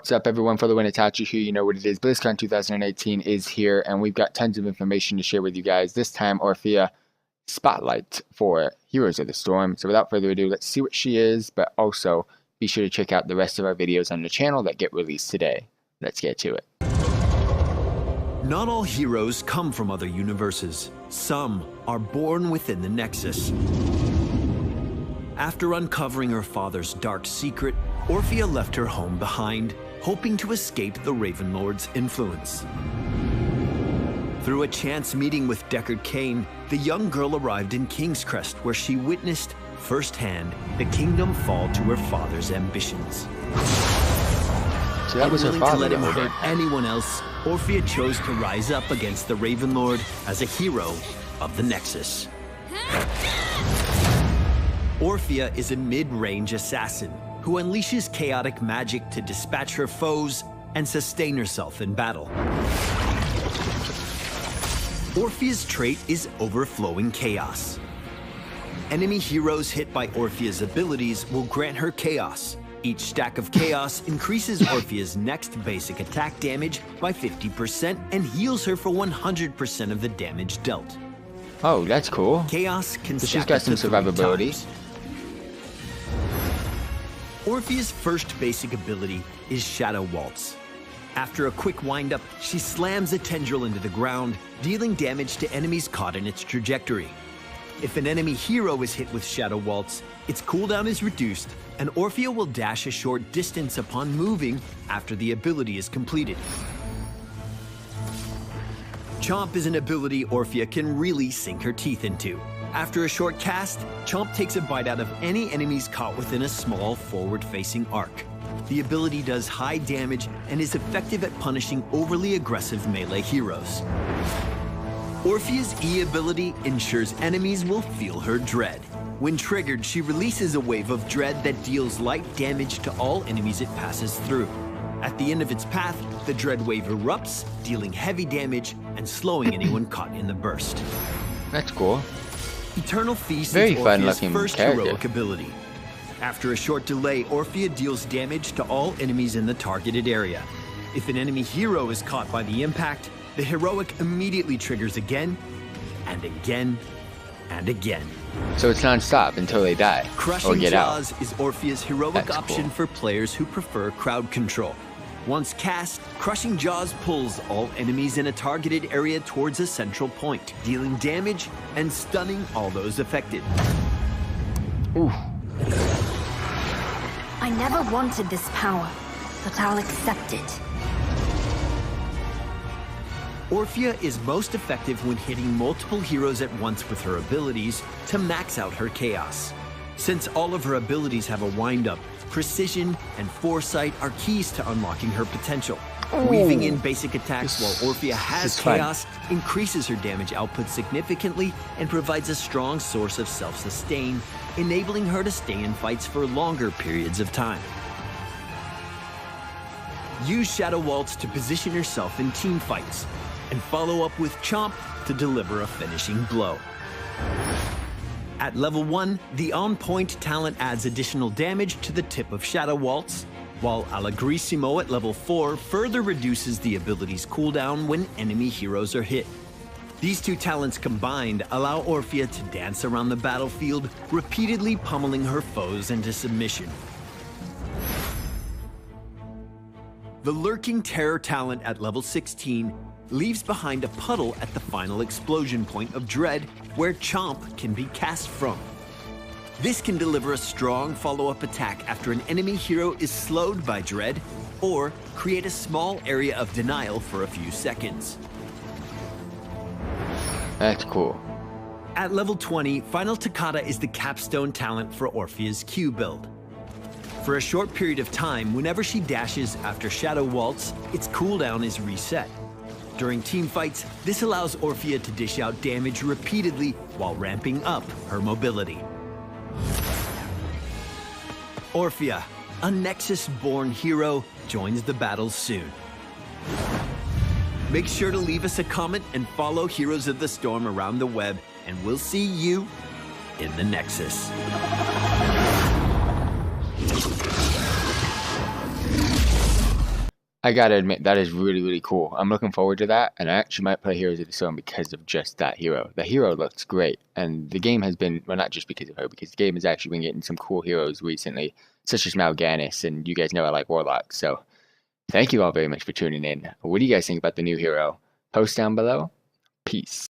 What's up, everyone? FTWitachi here. You know what it is. Blizzcon 2018 is here, and we've got tons of information to share with you guys. This time, Orphea spotlight for Heroes of the Storm. So without further ado, let's see what she is, but also be sure to check out the rest of our videos on the channel that get released today. Let's get to it. Not all heroes come from other universes. Some are born within the Nexus. After uncovering her father's dark secret, Orphea left her home behind, hoping to escape the Raven Lord's influence. Through a chance meeting with Deckard Cain, the young girl arrived in King's Crest, where she witnessed firsthand the kingdom fall to her father's ambitions. So that was her father. To let him hurt anyone else, Orphea chose to rise up against the Raven Lord as a hero of the Nexus. Orphea is a mid-range assassin who unleashes chaotic magic to dispatch her foes and sustain herself in battle. Orphea's trait is overflowing chaos. Enemy heroes hit by Orphea's abilities will grant her chaos. Each stack of chaos increases Orphea's next basic attack damage by 50% and heals her for 100% of the damage dealt. Oh, that's cool. Chaos can so she's got some survivability. Orphea's first basic ability is Shadow Waltz. After a quick wind-up, she slams a tendril into the ground, dealing damage to enemies caught in its trajectory. If an enemy hero is hit with Shadow Waltz, its cooldown is reduced, and Orphea will dash a short distance upon moving after the ability is completed. Chomp is an ability Orphea can really sink her teeth into. After a short cast, Chomp takes a bite out of any enemies caught within a small forward-facing arc. The ability does high damage and is effective at punishing overly aggressive melee heroes. Orphea's E ability ensures enemies will feel her dread. When triggered, she releases a wave of dread that deals light damage to all enemies it passes through. At the end of its path, the dread wave erupts, dealing heavy damage and slowing anyone caught in the burst. That's cool. Eternal Feast Very is Orphea's fun-looking first character. heroic ability. After a short delay, Orphea deals damage to all enemies in the targeted area. If an enemy hero is caught by the impact, the heroic immediately triggers again, and again, and again. So it's non-stop until they die Crushing or get Jaws out. is Orphea's heroic That's option cool. for players who prefer crowd control. Once cast, Crushing Jaws pulls all enemies in a targeted area towards a central point, dealing damage and stunning all those affected. Ooh. I never wanted this power, but I'll accept it. Orphea is most effective when hitting multiple heroes at once with her abilities to max out her chaos. Since all of her abilities have a wind-up, precision and foresight are keys to unlocking her potential. Weaving in basic attacks while Orphea has chaos increases her damage output significantly and provides a strong source of self-sustain, enabling her to stay in fights for longer periods of time. Use Shadow Waltz to position yourself in team fights, and follow up with Chomp to deliver a finishing blow. At level 1, the on-point talent adds additional damage to the tip of Shadow Waltz, while Allegrissimo at level 4 further reduces the ability's cooldown when enemy heroes are hit. These two talents combined allow Orphea to dance around the battlefield, repeatedly pummeling her foes into submission. The Lurking Terror talent at level 16 leaves behind a puddle at the final explosion point of Dread where Chomp can be cast from. This can deliver a strong follow-up attack after an enemy hero is slowed by Dread, or create a small area of denial for a few seconds. That's cool. At level 20, Final Toccata is the capstone talent for Orphea's Q build. For a short period of time, whenever she dashes after Shadow Waltz, its cooldown is reset. During team fights, this allows Orphea to dish out damage repeatedly while ramping up her mobility. Orphea, a Nexus-born hero, joins the battle soon. Make sure to leave us a comment and follow Heroes of the Storm around the web, and we'll see you in the Nexus. I gotta admit, that is really, really cool. I'm looking forward to that, and I actually might play Heroes of the Storm because of just that hero. The hero looks great, and the game has been, well, not just because of her, because the game has actually been getting some cool heroes recently, such as Mal'Ganis, and you guys know I like Warlocks, so thank you all very much for tuning in. What do you guys think about the new hero? Post down below. Peace.